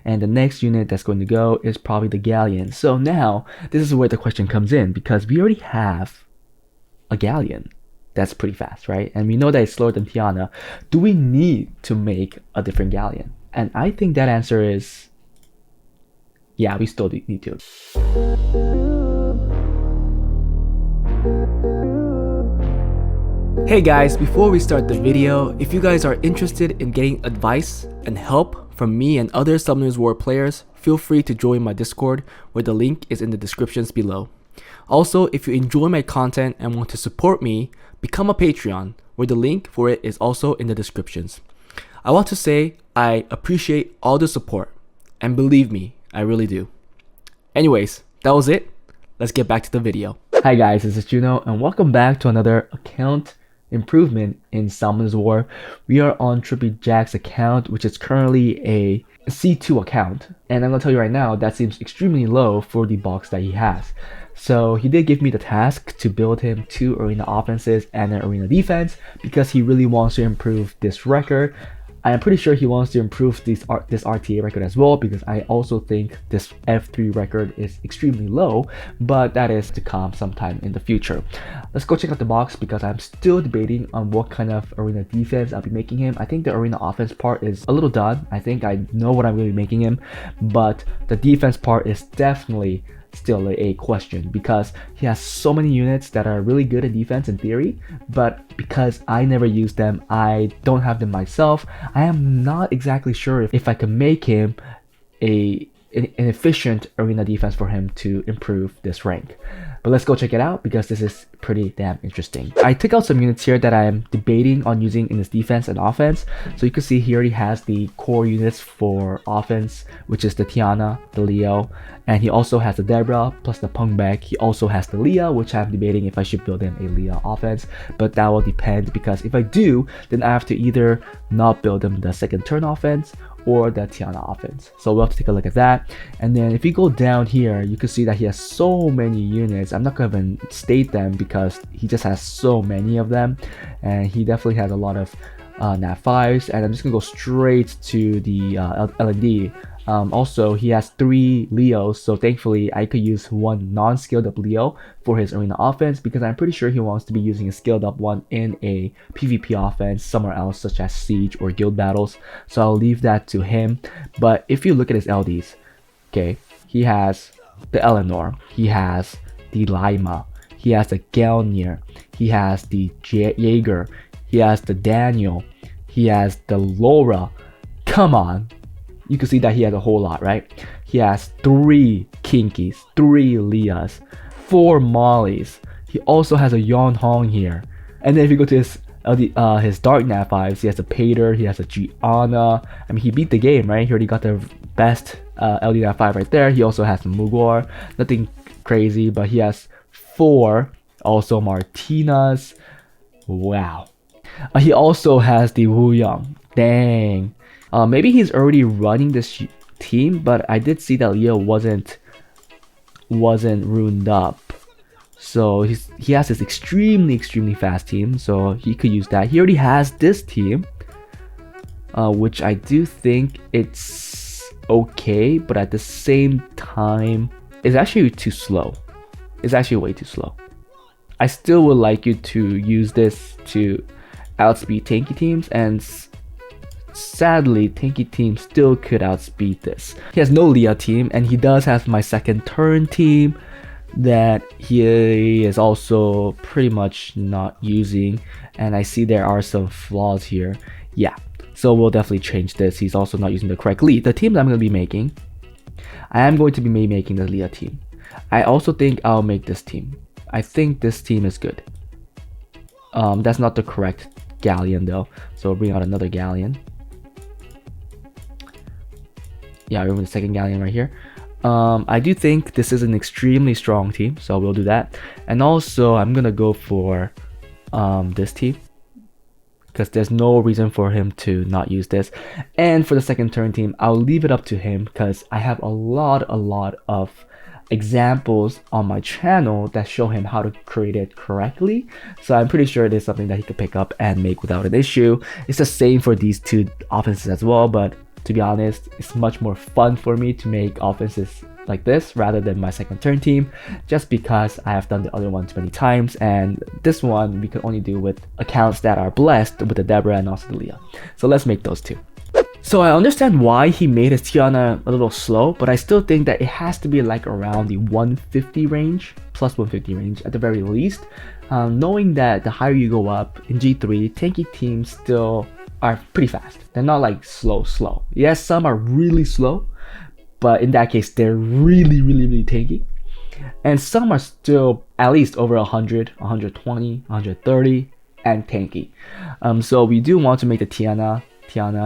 and the next unit that's going to go is probably the Galleon. So now this is where the question comes in, because we already have a Galleon that's pretty fast, right? And we know that it's slower than Tiana. Do we need to make a different Galleon? And I think that answer is yeah, we still need to. Hey guys, before we start the video, if you guys are interested in getting advice and help from me and other Summoners War players, feel free to join my Discord, where the link is in the descriptions below. Also, if you enjoy my content and want to support me, become a Patreon, where the link for it is also in the descriptions. I want to say I appreciate all the support, and believe me, I really do. Anyways, that was it. Let's get back to the video. Hi guys, this is Juno, and welcome back to another account improvement in Summoners War. We are on Trippy Jack's account, which is currently a C2 account, and I'm gonna tell you right now that seems extremely low for the box that he has. So he did give me the task to build him 2 arena offenses and an arena defense because he really wants to improve this record. I am pretty sure he wants to improve this RTA record as well, because I also think this F3 record is extremely low, but that is to come sometime in the future. Let's go check out the box, because I'm still debating on what kind of arena defense I'll be making him. I think the arena offense part is a little done. I think I know what I'm going to be making him, but the defense part is definitely still a question, because he has so many units that are really good at defense in theory, but because I never use them, I don't have them myself, I am not exactly sure if I can make him an efficient arena defense for him to improve this rank. But let's go check it out, because this is pretty damn interesting. I took out some units here that I am debating on using in his defense and offense. So you can see he already has the core units for offense, which is the Tiana, the Leo, and he also has the Deborah plus the Punk Bag. He also has the Leah, which I'm debating if I should build him a Leah offense, but that will depend, because if I do, then I have to either not build him the second turn offense or the Tiana offense. So we'll have to take a look at that. And then if you go down here, you can see that he has so many units. I'm not gonna even state them because he just has so many of them, and he definitely has a lot of NAT4s. And I'm just gonna go straight to the L&D. Also, he has 3 Leos, so thankfully I could use 1 non-skilled up Leo for his arena offense, because I'm pretty sure he wants to be using a skilled up one in a PvP offense somewhere else, such as Siege or Guild Battles, so I'll leave that to him. But if you look at his LDs, okay, he has the Eleanor, he has the Lima, he has the Gelnir, he has the Jaeger, he has the Daniel, he has the Laura. Come on! You can see that he has a whole lot, right? He has 3 Kinkies, 3 Leahs, 4 Mollys. He also has a Yon Hong here. And then if you go to his Dark NAT5s, he has a Pater, he has a Gianna. I mean, he beat the game, right? He already got the best LD NAT5 right there. He also has the Mugwar. Nothing crazy, but he has 4 also Martinas. Wow. He also has the Wu Yang. Dang. Maybe he's already running this team, but I did see that Leah wasn't runed up, so he has this extremely fast team, so he could use that. He already has this team, which I do think it's okay, but at the same time, it's actually too slow. It's actually way too slow. I still would like you to use this to outspeed tanky teams, and sadly, tanky team still could outspeed this. He has no Leah team, and he does have my second turn team that he is also pretty much not using, and I see there are some flaws here. Yeah, so we'll definitely change this. He's also not using the correct lead. The team that I'm going to be making, I am going to be making the Leah team. I also think I'll make this team. I think this team is good. That's not the correct Galleon though, so we'll bring out another Galleon. Yeah, remember the second Galleon right here. I do think this is an extremely strong team, so we'll do that. And also, I'm gonna go for this team, because there's no reason for him to not use this. And for the second turn team, I'll leave it up to him, because I have a lot of examples on my channel that show him how to create it correctly, so I'm pretty sure it is something that he could pick up and make without an issue. It's the same for these 2 offenses as well, but To be honest, it's much more fun for me to make offenses like this rather than my second turn team, just because I have done the other one too many times, and this one we can only do with accounts that are blessed with the Deborah and also the Leah. So let's make those two. So I understand why he made his Tiana a little slow, but I still think that it has to be like around the 150 range, plus 150 range at the very least. Knowing that the higher you go up in G3, tanky teams still are pretty fast. They're not like slow. Yes, some are really slow, but in that case, they're really tanky. And some are still at least over 100, 120, 130, and tanky. So we do want to make the Tiana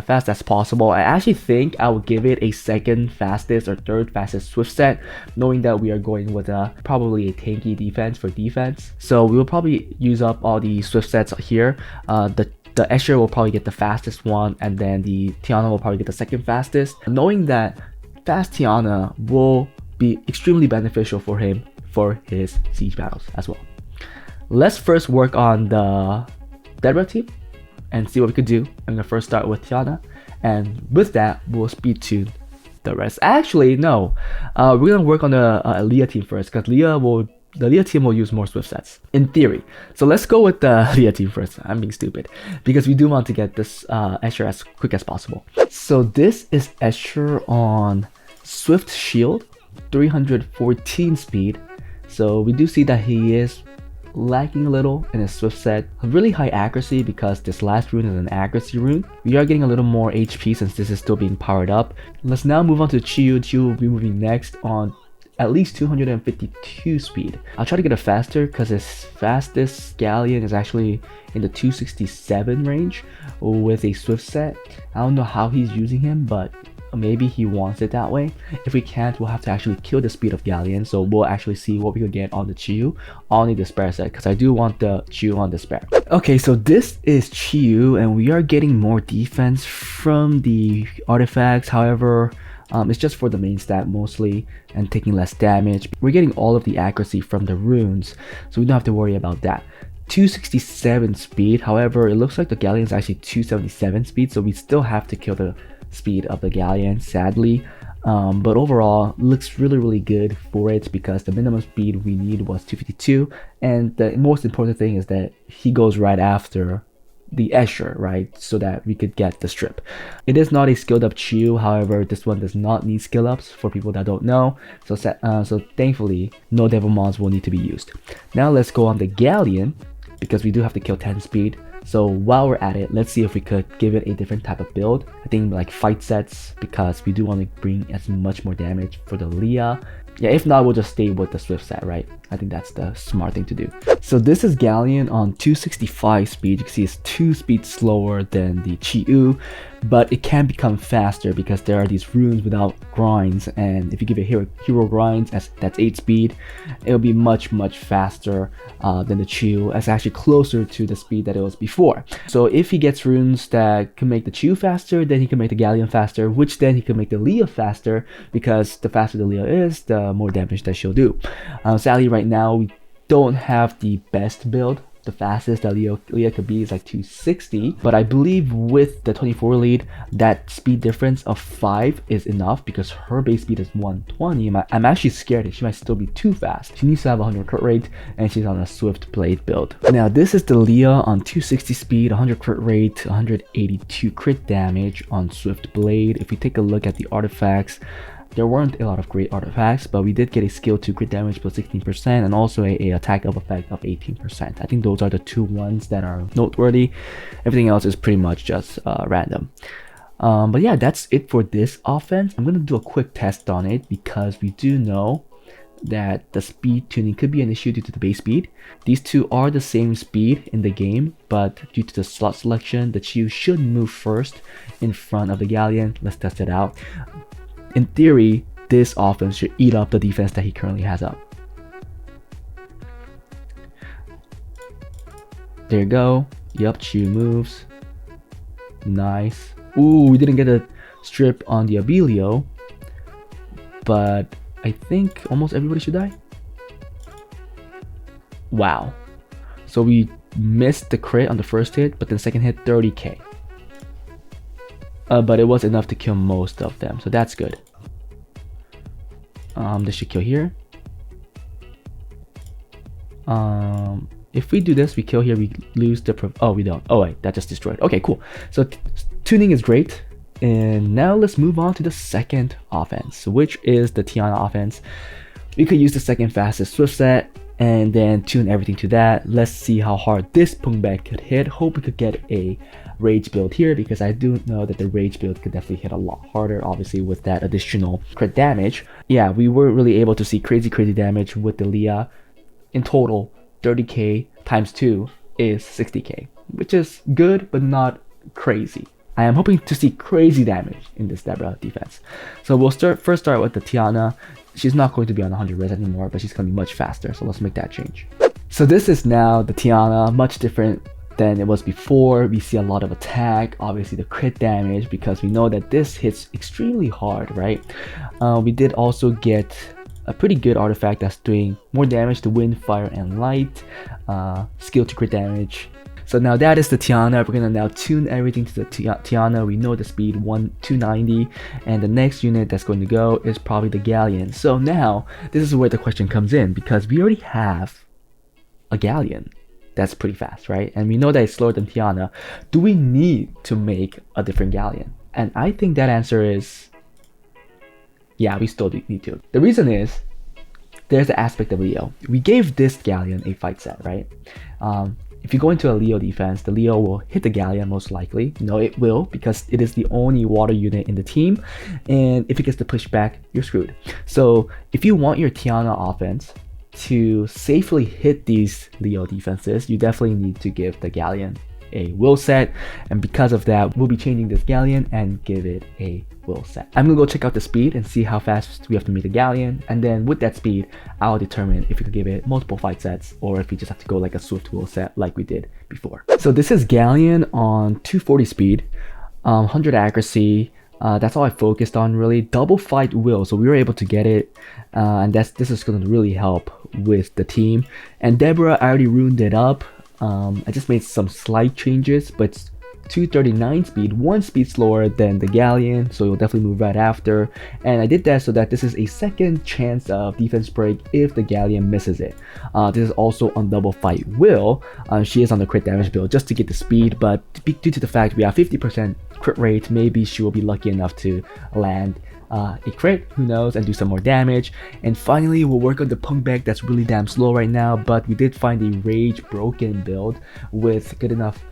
fast as possible. I actually think I would give it a second fastest or third fastest swift set, knowing that we are going with probably a tanky defense for defense. So we will probably use up all the swift sets here. The Escher will probably get the fastest one, and then the Tiana will probably get the second fastest, knowing that fast Tiana will be extremely beneficial for him for his siege battles as well. Let's first work on the Deborah team and see what we could do. I'm gonna first start with Tiana, and with that we'll speed tune the rest. Actually, no, we're gonna work on the Leah team first, because the Leah team will use more swift sets in theory. So let's go with the Leah team first. I'm being stupid because we do want to get this Escher as quick as possible. So this is Escher on Swift Shield, 314 speed. So we do see that he is lacking a little in his swift set. A really high accuracy because this last rune is an accuracy rune. We are getting a little more HP since this is still being powered up. Let's now move on to Chiyu. Chiyu will be moving next on at least 252 speed. I'll try to get it faster because his fastest Galleon is actually in the 267 range with a swift set. I don't know how he's using him, but maybe he wants it that way. If we can't, we'll have to actually kill the speed of Galleon, so we'll actually see what we could get on the Chiyu on the Despair set, because I do want the Chiyu on Despair. Okay, so this is Chiyu, and we are getting more defense from the artifacts. However, it's just for the main stat mostly and taking less damage. We're getting all of the accuracy from the runes, so we don't have to worry about that. 267 speed, however, it looks like the Galleon is actually 277 speed, so we still have to kill the speed of the Galleon, sadly. But overall, looks really good for it because the minimum speed we need was 252, and the most important thing is that he goes right after the Escher, right, so that we could get the strip. It is not a skilled up Chiyu, however this one does not need skill ups for people that don't know, so thankfully no devil mons will need to be used. Now let's go on the Galleon because we do have to kill 10 speed. So while we're at it, let's see if we could give it a different type of build. I think like fight sets, because we do want to bring as much more damage for the Leah. Yeah, if not, we'll just stay with the swift set, right? I think that's the smart thing to do. So this is Galleon on 265 speed. You can see it's 2 speeds slower than the Chiyu, but it can become faster because there are these runes without grinds, and if you give it hero grinds, that's 8 speed, it'll be much faster than the Chiyu. It's actually closer to the speed that it was before. So if he gets runes that can make the Chiyu faster, then he can make the Galleon faster, which then he can make the Leah faster, because the faster the Leah is, the more damage that she'll do. Sadly, right now we don't have the best build. The fastest that Leah could be is like 260, but I believe with the 24 lead, that speed difference of 5 is enough because her base speed is 120. I'm actually scared that she might still be too fast. She needs to have 100 crit rate, and she's on a swift blade build. Now this is the Leah on 260 speed, 100 crit rate, 182 crit damage on swift blade. If we take a look at the artifacts, there weren't a lot of great artifacts, but we did get a skill 2 crit damage plus 16% and also a attack up effect of 18%. I think those are the two ones that are noteworthy. Everything else is pretty much just random. But yeah, that's it for this offense. I'm going to do a quick test on it because we do know that the speed tuning could be an issue due to the base speed. These two are the same speed in the game, but due to the slot selection, the Chiyu should move first in front of the Galleon. Let's test it out. In theory, this offense should eat up the defense that he currently has up. There you go. Yup, Chiyu moves. Nice. Ooh, we didn't get a strip on the Abilio, but I think almost everybody should die. Wow. So we missed the crit on the first hit, but then second hit 30k. but it was enough to kill most of them, so that's good. This should kill here. If we do this, we kill here, we lose the oh, we don't. Oh wait, that just destroyed. Okay, cool. So tuning is great. And now let's move on to the second offense, which is the Tiana offense. We could use the second fastest Swift set and then tune everything to that. Let's see how hard this Pungbek could hit. Hope we could get a rage build here, because I do know that the rage build could definitely hit a lot harder, obviously with that additional crit damage. Yeah, we weren't really able to see crazy damage with the Leah. In total, 30k times 2 is 60k, which is good but not crazy. I am hoping to see crazy damage in this Deborah defense. So we'll first start with the Tiana. She's not going to be on 100 res anymore, but she's going to be much faster. So let's make that change. So this is now the Tiana, much different than it was before. We see a lot of attack, obviously the crit damage, because we know that this hits extremely hard, right? We did also get a pretty good artifact that's doing more damage to wind, fire, and light, skill to crit damage. So now that is the Tiana. We're gonna now tune everything to the Tiana. We know the speed 290, and the next unit that's going to go is probably the Galleon. So now this is where the question comes in, because we already have a Galleon that's pretty fast, right? And we know that it's slower than Tiana. Do we need to make a different Galleon? And I think that answer is yeah, we still need to. The reason is there's the aspect of Leo. We gave this Galleon a fight set, right? If you go into a Leo defense, the Leo will hit the Galleon most likely. No, it will, because it is the only water unit in the team. And if it gets to push back, you're screwed. So if you want your Tiana offense to safely hit these Leo defenses, you definitely need to give the Galleon a will set. And because of that, we'll be changing this Galleon and give it a will set. I'm gonna go check out the speed and see how fast we have to make the Galleon, and then with that speed I'll determine if we could give it multiple fight sets or if we just have to go like a swift will set like we did before. So this is Galleon on 240 speed, 100 accuracy. That's all I focused on really. Double fight will, so we were able to get it, and this is going to really help with the team. And Deborah, I already runed it up. I just made some slight changes, but it's 239 speed, 1 speed slower than the Galleon, so you'll definitely move right after. And I did that so that this is a second chance of defense break if the Galleon misses it. This is also on double fight will. She is on the crit damage build just to get the speed, but due to the fact we have 50% crit rate, maybe she will be lucky enough to land a crit, who knows, and do some more damage. And finally, we'll work on the Pungbek that's really damn slow right now, but we did find a rage broken build with good enough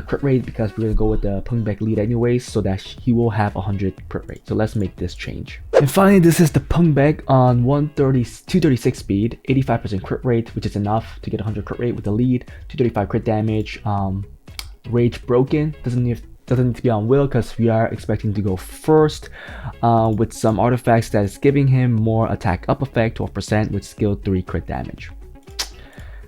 crit rate, because we're gonna go with the Pungbek lead anyways, so that he will have 100 crit rate. So let's make this change. And finally, this is the Pungbek on 236 speed, 85% crit rate, which is enough to get 100 crit rate with the lead, 235 crit damage. Rage broken doesn't need to be on will, because we are expecting to go first with some artifacts that is giving him more attack up effect, 12% with skill 3 crit damage.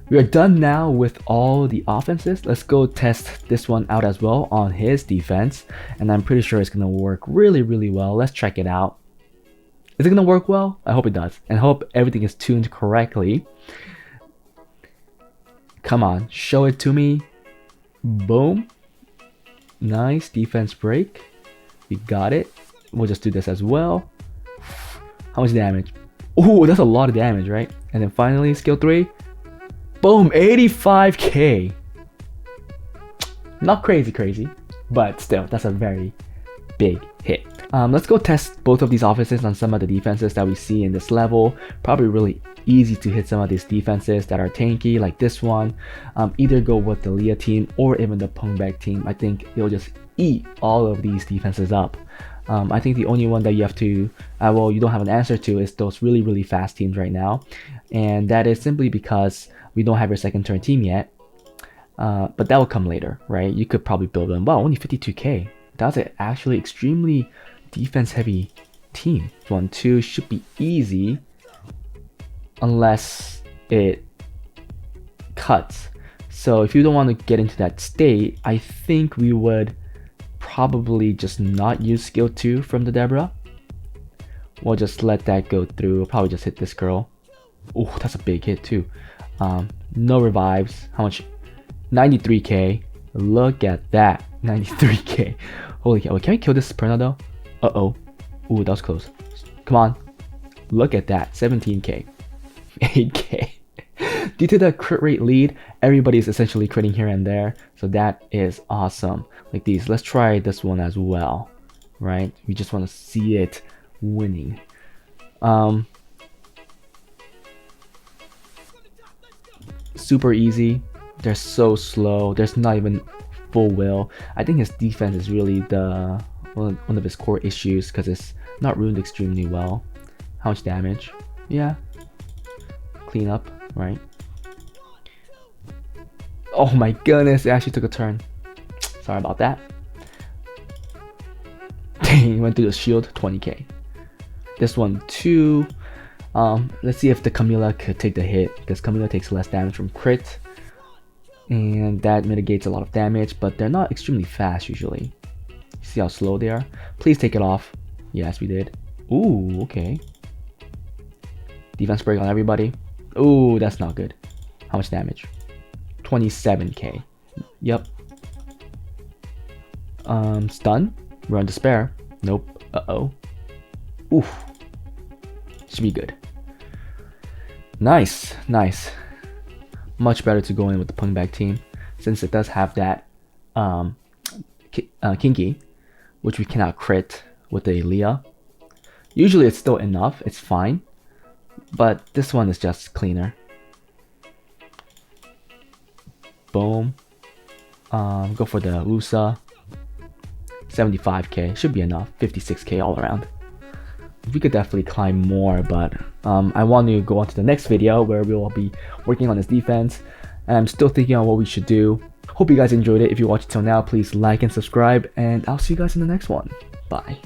We are done now with all the offenses. Let's go test this one out as well on his defense, and I'm pretty sure it's gonna work really well. Let's check it out. Is it gonna work well? I hope it does, and hope everything is tuned correctly. Come on, show it to me. Boom. Nice defense break. We got it. We'll just do this as well. How much damage? Oh, that's a lot of damage, right? And then finally, skill 3. Boom, 85k. Not crazy, but still, that's a very big hit. Let's go test both of these offenses on some of the defenses that we see in this level. Probably really easy to hit some of these defenses that are tanky, like this one. Either go with the Leah team or even the Pungbek team. I think it'll just eat all of these defenses up. I think the only one that you have to, well, you don't have an answer to, is those really fast teams right now. And that is simply because we don't have your second turn team yet. But that will come later, right? You could probably build them. Wow, only 52k. That's an actually extremely defense heavy team. 1-2 should be easy unless it cuts. So if you don't want to get into that state, I think we would probably just not use skill 2 from the Deborah. We'll just let that go through. We'll probably just hit this girl. Oh, that's a big hit too. No revives. How much? 93k. Look at that. 93k. Holy cow. Can we kill this Perna though? Uh-oh. Ooh, that was close. Come on. Look at that. 17k. 8k. Due to the crit rate lead, everybody's essentially critting here and there. So that is awesome. Like these. Let's try this one as well. Right? We just want to see it winning. Super easy. They're so slow. There's not even full will. I think his defense is really the one of his core issues because it's not runed extremely well. How much damage? Yeah. Clean up, right? Oh my goodness, it actually took a turn. Sorry about that. Dang, went through the shield, 20k. This one too. Let's see if the Camilla could take the hit, because Camilla takes less damage from crit. And that mitigates a lot of damage, but they're not extremely fast usually. See how slow they are? Please take it off. Yes, we did. Ooh, okay. Defense break on everybody. Ooh, that's not good. How much damage? 27k. Yep. Stun? We're on despair. Nope. Uh-oh. Oof. Should be good. Nice. Nice. Much better to go in with the punk bag team, since it does have that kinky, which we cannot crit with a Leah. Usually it's still enough, it's fine, but this one is just cleaner. Boom. Go for the Lusa. 75k should be enough. 56k all around. We could definitely climb more, but I want to go on to the next video where we will be working on this defense, and I'm still thinking on what we should do. Hope you guys enjoyed it. If you watched it till now, please like and subscribe, and I'll see you guys in the next one. Bye.